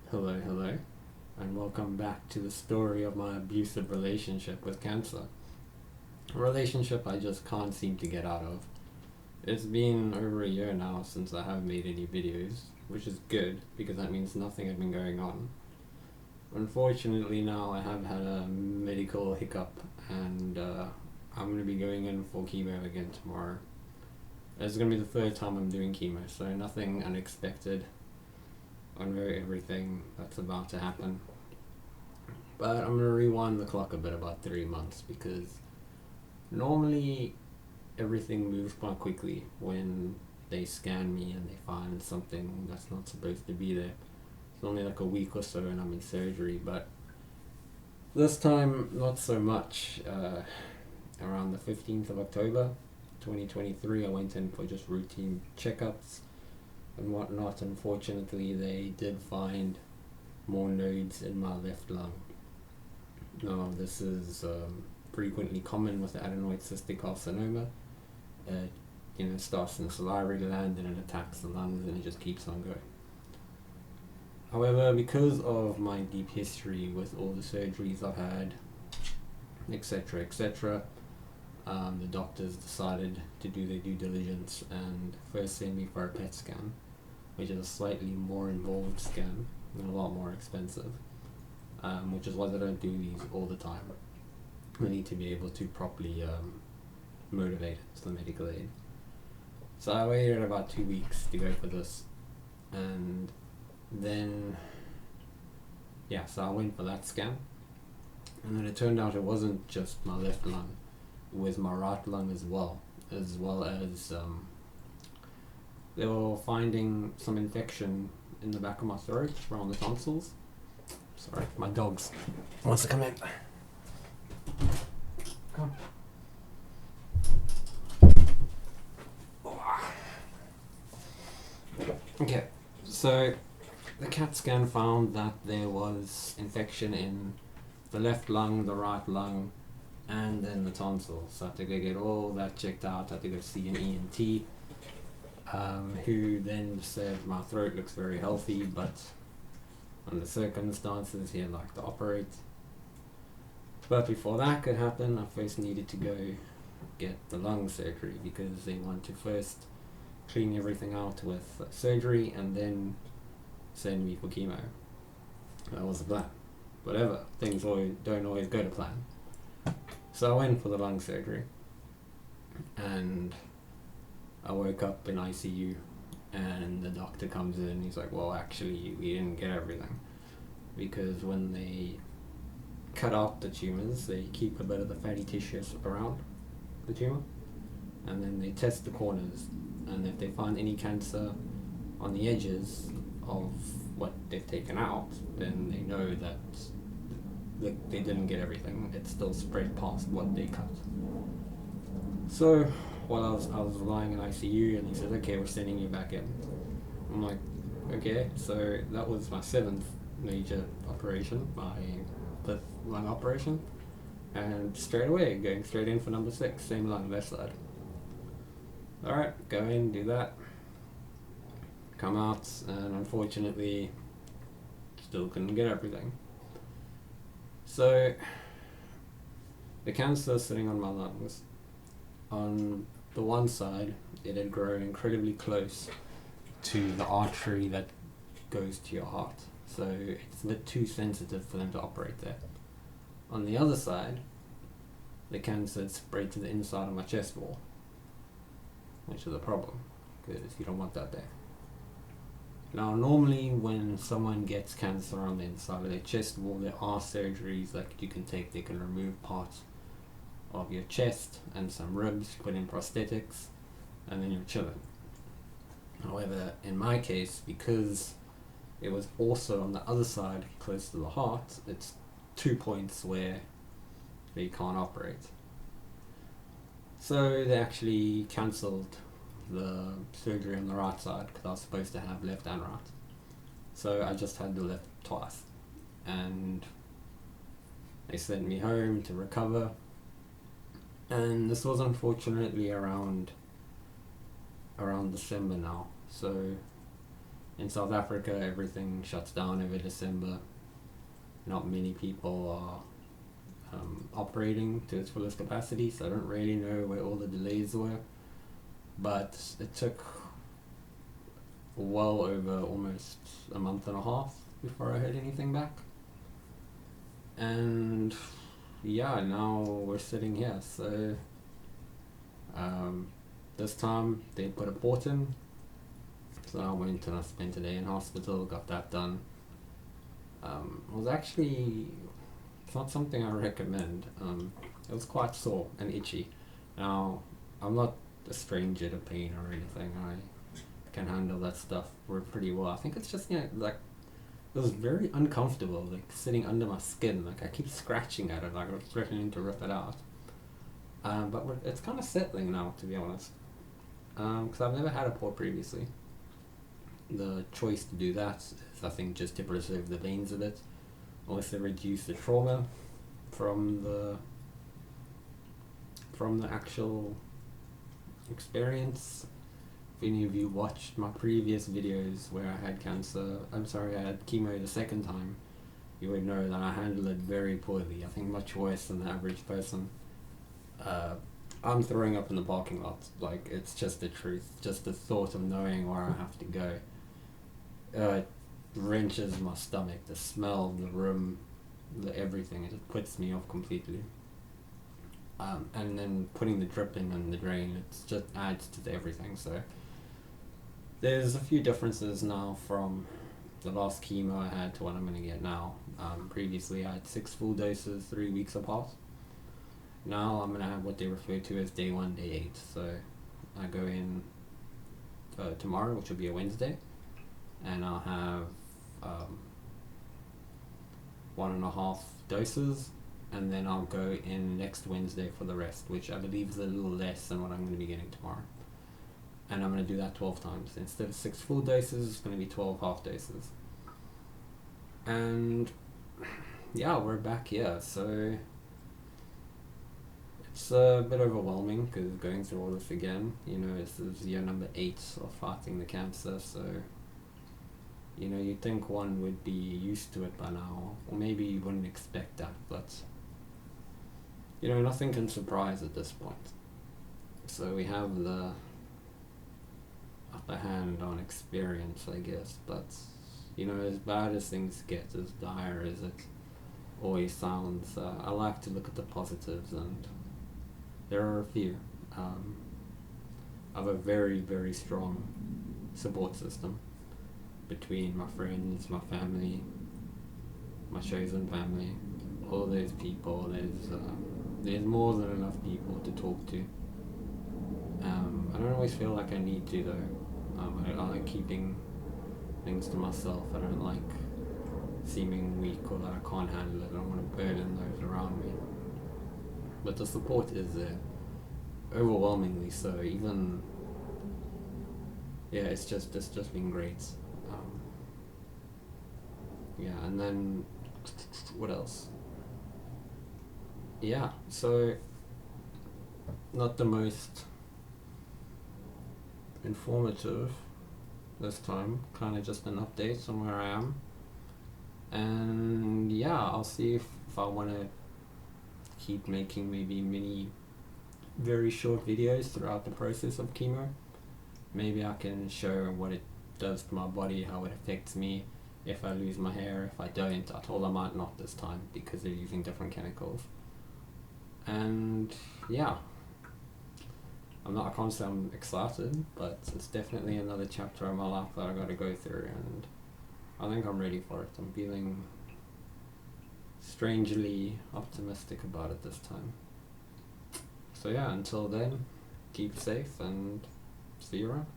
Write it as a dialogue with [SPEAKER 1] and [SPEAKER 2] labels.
[SPEAKER 1] Hello, and welcome back to the story of my abusive relationship with cancer. A relationship I just can't seem to get out of. It's been over a year now since I haven't made any videos, which is good because that means nothing had been going on. Unfortunately, now I have had a medical hiccup and I'm going to be going in for chemo again tomorrow. It's going to be the third time I'm doing chemo, so nothing unexpected. I know everything that's about to happen. But I'm going to rewind the clock a bit about 3 months because normally everything moves quite quickly when they scan me and they find something that's not supposed to be there. It's only like a week or so and I'm in surgery, but this time not so much. Around the 15th of October 2023 I went in for just routine checkups and whatnot. Unfortunately, they did find more nodes in my left lung. Now, this is frequently common with the adenoid cystic carcinoma. It starts in the salivary gland and it attacks the lungs and it just keeps on going. However, because of my deep history with all the surgeries I've had, etc., the doctors decided to do their due diligence and first send me for a PET scan, which is a slightly more involved scan and a lot more expensive, which is why they don't do these all the time. We need to be able to properly motivate the medical aid. So I waited about 2 weeks to go for this, and then so I went for that scan, and then it turned out it wasn't just my left lung, it was my right lung as well as they were finding some infection in the back of my throat around the tonsils. Sorry, my dog's wants to come in. Come. Okay, so the CAT scan found that there was infection in the left lung, the right lung, and then the tonsils. So I had to go get all that checked out. I had to go see an ENT, who then said my throat looks very healthy, but under circumstances he'd like to operate. But before that could happen, I first needed to go get the lung surgery because they want to first clean everything out with surgery and then send me for chemo. That was the plan. Whatever, things don't always go to plan. So I went for the lung surgery, and I woke up in ICU, and the doctor comes in and he's like, well, actually, we didn't get everything, because when they cut out the tumors, they keep a bit of the fatty tissues around the tumor, and then they test the corners, and if they find any cancer on the edges of what they've taken out, then they know that they didn't get everything. It's still spread past what they cut. So while I was lying in ICU, and he said, okay, we're sending you back in. I'm like, okay. So that was my 7th major operation, my 5th lung operation, and straight away going straight in for number 6, same lung, left side. Alright, go in, do that, come out, and unfortunately still couldn't get everything. So the cancer sitting on my lungs, on the one side it had grown incredibly close to the artery that goes to your heart, so it's a bit too sensitive for them to operate there. On the other side, the cancer had spread to the inside of my chest wall, which is a problem because you don't want that there. Now, normally when someone gets cancer on the inside of their chest wall, there are surgeries that you can take. They can remove parts of your chest and some ribs, put in prosthetics, and then you're chilling. However, in my case, because it was also on the other side, close to the heart, it's 2 points where they can't operate. So they actually cancelled the surgery on the right side because I was supposed to have left and right. So I just had the left twice, and they sent me home to recover. And this was unfortunately around December now. So In South Africa, everything shuts down over December. Not many people are operating to its fullest capacity, so I don't really know where all the delays were. But it took well over almost a month and a half before I heard anything back. And yeah, now we're sitting here. So this time they put a port in. So I went and I spent a day in hospital, got that done. It was actually, it's not something I recommend. It was quite sore and itchy. Now, I'm not a stranger to pain or anything. I can handle that stuff pretty well. I think it's just, like, it was very uncomfortable, like, sitting under my skin. Like, I keep scratching at it, like, I was threatening to rip it out. But it's kind of settling now, to be honest. Because I've never had a port previously. The choice to do that is, I think, just to preserve the veins a bit, also reduce the trauma from the actual experience. If any of you watched my previous videos where I had I had chemo the second time, you would know that I handled it very poorly. I think much worse than the average person. I'm throwing up in the parking lot. Like, it's just the truth. Just the thought of knowing where I have to go. It wrenches my stomach. The smell, the room, everything. It just puts me off completely. And then putting the drip in and the drain, it just adds to everything. So there's a few differences now from the last chemo I had to what I'm going to get now. Previously I had 6 full doses 3 weeks apart. Now I'm going to have what they refer to as day 1, day 8. So I go in tomorrow, which will be a Wednesday, and I'll have 1.5 doses, and then I'll go in next Wednesday for the rest, which I believe is a little less than what I'm going to be getting tomorrow. And I'm going to do that 12 times. Instead of 6 full doses, it's going to be 12 half doses. And yeah, we're back here, so it's a bit overwhelming because going through all this again, this is year number 8 of fighting the cancer, so you'd think one would be used to it by now, or maybe you wouldn't expect that, but nothing can surprise at this point. So we have the upper hand on experience, I guess, but as bad as things get, as dire as it always sounds, I like to look at the positives, and there are a few. I have a very, very strong support system between my friends, my family, my chosen family, all those people. There's more than enough people to talk to. I don't always feel like I need to, though. I like keeping things to myself. I don't like seeming weak or that I can't handle it. I don't want to burden those around me. But the support is there, overwhelmingly so. Even it's just been great. And then what else? So not the most informative this time, kind of just an update on where I am. And I'll see if I want to keep making maybe mini, very short videos throughout the process of chemo. Maybe I can show what it does to my body, how it affects me, if I lose my hair, if I don't. I told I might not this time because they're using different chemicals. And I can't say I'm excited, but it's definitely another chapter of my life that I got to go through, and I think I'm ready for it. I'm feeling strangely optimistic about it this time. So until then, keep safe and see you around.